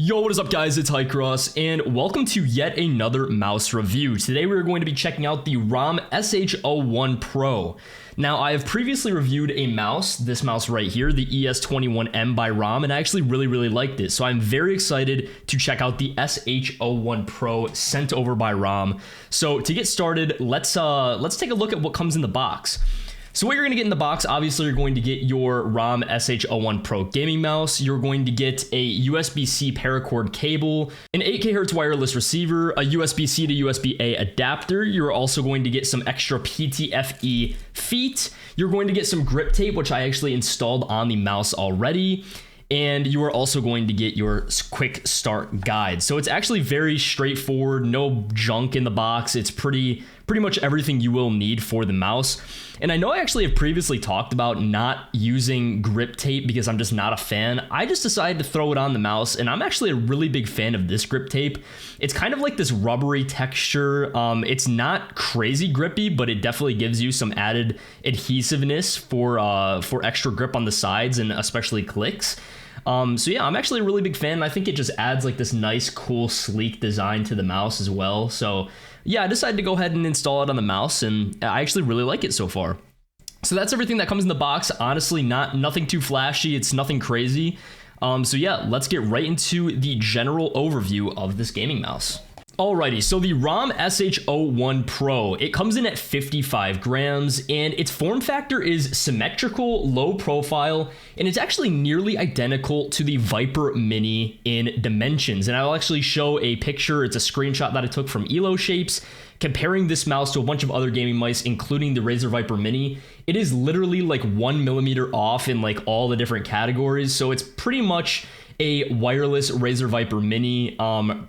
Yo, what is up guys, it's Hycross, and welcome to yet another mouse review. Today we're going to be checking out the RAWM SH01 Pro. Now, I have previously reviewed a mouse, this mouse right here, the ES21M by RAWM, and I actually really liked it. So I'm very excited to check out the SH01 Pro sent over by RAWM. So to get started, let's take a look at what comes in the box. So what you're going to get in the box, obviously you're going to get your RAWM SH01 Pro gaming mouse, you're going to get a USB-C paracord cable, an 8kHz wireless receiver, a USB-C to USB-A adapter, you're also going to get some extra PTFE feet, you're going to get some grip tape, which I actually installed on the mouse already, and you are also going to get your quick start guide. So it's actually very straightforward, no junk in the box, it's pretty much everything you will need for the mouse. And I know I actually have previously talked about not using grip tape because I'm just not a fan. I just decided to throw it on the mouse, and I'm actually a really big fan of this grip tape. It's kind of like this rubbery texture. It's not crazy grippy, but it definitely gives you some added adhesiveness for extra grip on the sides and especially clicks. So yeah, I'm actually a really big fan. I think it just adds like this nice, cool, sleek design to the mouse as well. So yeah, I decided to go ahead and install it on the mouse, and I actually really like it so far. So that's everything that comes in the box. Honestly, nothing too flashy. It's nothing crazy. So yeah, let's get right into the general overview of this gaming mouse. Alrighty, so the RAWM SH01 Pro, it comes in at 55 grams, and its form factor is symmetrical, low profile, and it's actually nearly identical to the Viper Mini in dimensions. And I'll actually show a picture, it's a screenshot that I took from Elo Shapes, comparing this mouse to a bunch of other gaming mice, including the Razer Viper Mini. It is literally like 1 millimeter off in like all the different categories, so it's pretty much a wireless Razer Viper Mini,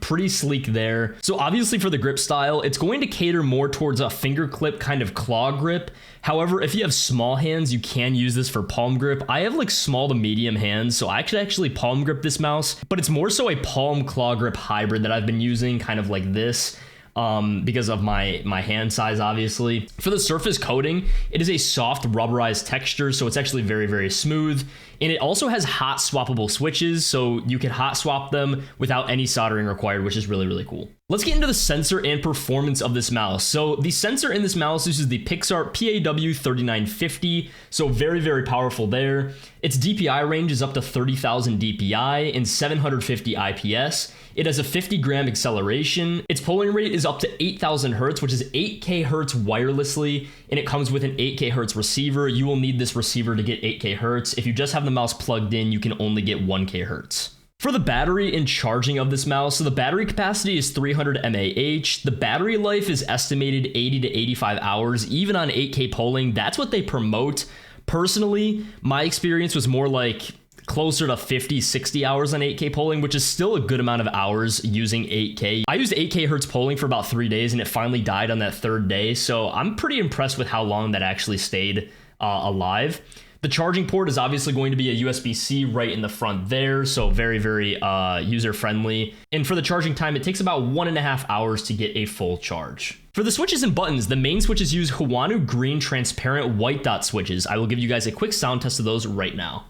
pretty sleek there. So obviously for the grip style, it's going to cater more towards a finger clip kind of claw grip. However, if you have small hands, you can use this for palm grip. I have like small to medium hands, so I could actually palm grip this mouse, but it's more so a palm claw grip hybrid that I've been using, kind of like this. Because of my hand size, obviously. For the surface coating, it is a soft rubberized texture, so it's actually very smooth. And it also has hot swappable switches, so you can hot swap them without any soldering required, which is really cool. Let's get into the sensor and performance of this mouse. So the sensor in this mouse uses the Pixar PAW3950, so very powerful there. Its DPI range is up to 30,000 DPI and 750 IPS. It has a 50 gram acceleration. Its polling rate is up to 8,000 Hertz, which is 8K Hertz wirelessly, and it comes with an 8K Hertz receiver. You will need this receiver to get 8K Hertz. If you just have the mouse plugged in, you can only get 1K Hertz. For the battery and charging of this mouse, so the battery capacity is 300 mAh. The battery life is estimated 80 to 85 hours, even on 8K polling. That's what they promote. Personally, my experience was more like closer to 50-60 hours on 8K polling, which is still a good amount of hours using 8K. I used 8K Hertz polling for about 3 days, and it finally died on that third day, so I'm pretty impressed with how long that actually stayed alive. The charging port is obviously going to be a USB-C right in the front there, so very user-friendly. And for the charging time, it takes about 1.5 hours to get a full charge. For the switches and buttons, the main switches use Hawanu green transparent white dot switches. I will give you guys a quick sound test of those right now.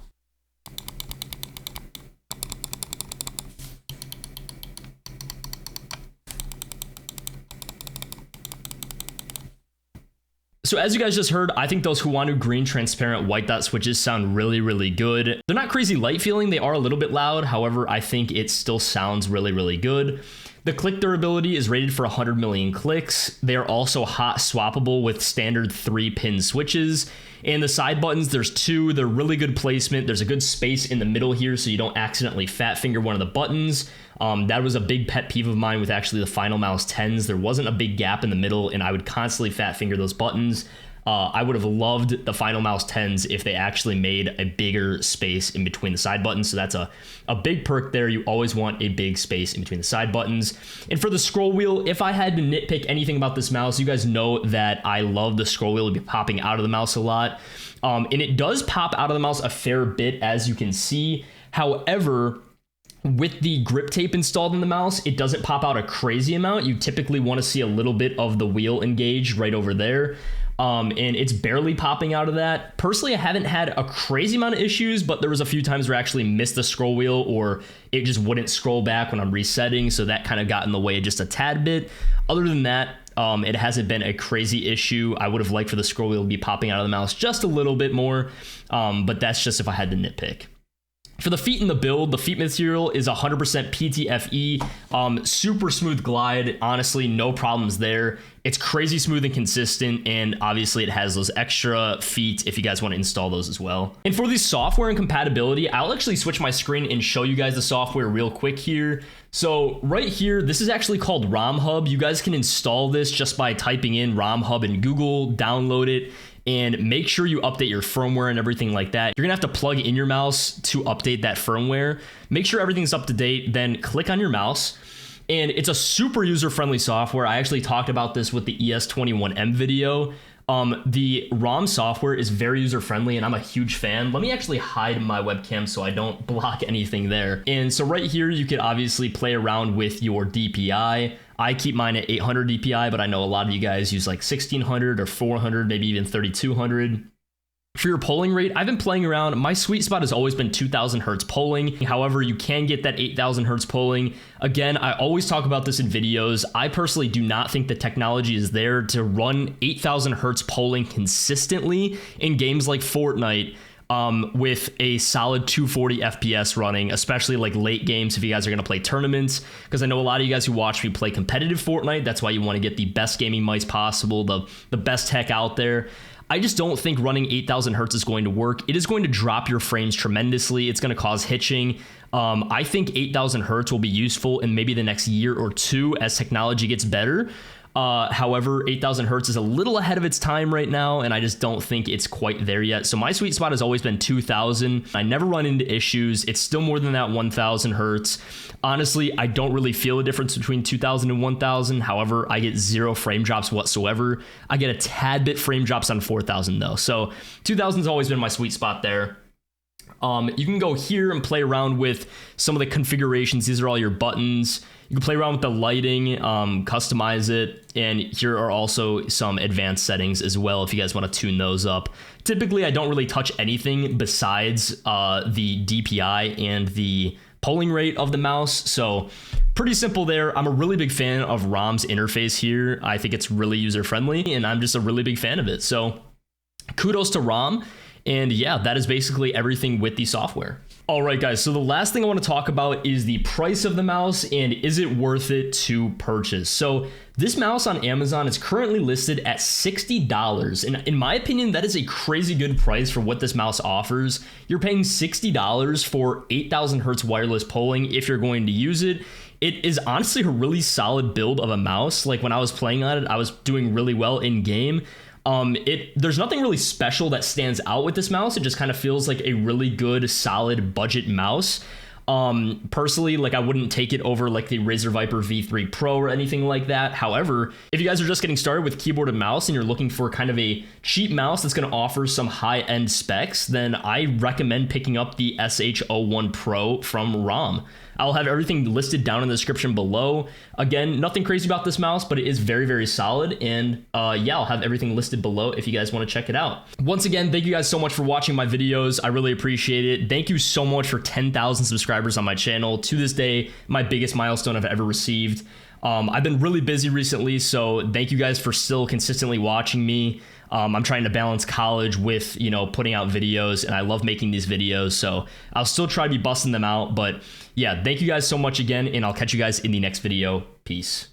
So as you guys just heard, I think those Hawanu green transparent white dot switches sound really good. They're not crazy light feeling, they are a little bit loud. However, I think it still sounds really good. The click durability is rated for 100 million clicks. They are also hot swappable with standard 3-pin switches. And the side buttons, there's 2. They're really good placement. There's a good space in the middle here so you don't accidentally fat finger one of the buttons. That was a big pet peeve of mine with actually the Final Mouse 10s. There wasn't a big gap in the middle, and I would constantly fat finger those buttons. I would have loved the Final Mouse 10s if they actually made a bigger space in between the side buttons. So that's a big perk there. You always want a big space in between the side buttons. And for the scroll wheel, if I had to nitpick anything about this mouse, you guys know that I love the scroll wheel to be popping out of the mouse a lot. And it does pop out of the mouse a fair bit, as you can see. However, with the grip tape installed in the mouse, it doesn't pop out a crazy amount. You typically want to see a little bit of the wheel engaged right over there. And it's barely popping out of that. Personally, I haven't had a crazy amount of issues, but there was a few times where I actually missed the scroll wheel or it just wouldn't scroll back when I'm resetting, so that kind of got in the way just a tad bit. Other than that, it hasn't been a crazy issue. I would have liked for the scroll wheel to be popping out of the mouse just a little bit more, but that's just if I had to nitpick. For the feet in the build, the feet material is 100% PTFE, super smooth glide, honestly, no problems there. It's crazy smooth and consistent, and obviously it has those extra feet if you guys want to install those as well. And for the software and compatibility, I'll actually switch my screen and show you guys the software real quick here. So right here, this is actually called RAWM Hub. You guys can install this just by typing in RAWM Hub in Google, download it, and make sure you update your firmware and everything like that. You're gonna have to plug in your mouse to update that firmware. Make sure everything's up to date, then click on your mouse. And it's a super user-friendly software. I actually talked about this with the ES21M video. The RAWM software is very user-friendly, and I'm a huge fan. Let me actually hide my webcam so I don't block anything there. And so right here, you can obviously play around with your DPI. I keep mine at 800 DPI, but I know a lot of you guys use like 1600 or 400, maybe even 3200. For your polling rate, I've been playing around. My sweet spot has always been 2000 hertz polling. However, you can get that 8000 hertz polling. Again, I always talk about this in videos. I personally do not think the technology is there to run 8000 hertz polling consistently in games like Fortnite. With a solid 240 FPS running, especially like late games if you guys are going to play tournaments, because I know a lot of you guys who watch me play competitive Fortnite, that's why you want to get the best gaming mice possible, the best tech out there. I just don't think running 8000 hertz is going to work. It is going to drop your frames tremendously. It's going to cause hitching. I think 8000 hertz will be useful in maybe the next year or two as technology gets better. However, 8000 hertz is a little ahead of its time right now, and I just don't think it's quite there yet. So my sweet spot has always been 2000. I never run into issues. It's still more than that 1000 hertz. Honestly, I don't really feel a difference between 2000 and 1000. However, I get zero frame drops whatsoever. I get a tad bit frame drops on 4000 though. So 2000 has always been my sweet spot there. You can go here and play around with some of the configurations. These are all your buttons. You can play around with the lighting, customize it, and here are also some advanced settings as well if you guys want to tune those up. Typically, I don't really touch anything besides the DPI and the polling rate of the mouse, so pretty simple there. I'm a really big fan of RAWM's interface here. I think it's really user-friendly, and I'm just a really big fan of it. So kudos to RAWM. And yeah, that is basically everything with the software. All right, guys, so the last thing I want to talk about is the price of the mouse and is it worth it to purchase? So this mouse on Amazon is currently listed at $60. And in my opinion, that is a crazy good price for what this mouse offers. You're paying $60 for 8000 hertz wireless polling if you're going to use it. It is honestly a really solid build of a mouse. Like when I was playing on it, I was doing really well in game. There's nothing really special that stands out with this mouse. It just kind of feels like a really good, solid budget mouse. Personally, like I wouldn't take it over like the Razer Viper V3 Pro or anything like that. However, if you guys are just getting started with keyboard and mouse and you're looking for kind of a cheap mouse that's going to offer some high-end specs, then I recommend picking up the SH01 Pro from RAWM. I'll have everything listed down in the description below. Again, nothing crazy about this mouse, but it is very, very solid. And yeah, I'll have everything listed below if you guys want to check it out. Once again, thank you guys so much for watching my videos. I really appreciate it. Thank you so much for 10,000 subscribers on my channel. To this day, my biggest milestone I've ever received. I've been really busy recently, so thank you guys for still consistently watching me. I'm trying to balance college with, putting out videos, and I love making these videos, so I'll still try to be busting them out. But yeah, thank you guys so much again, and I'll catch you guys in the next video. Peace.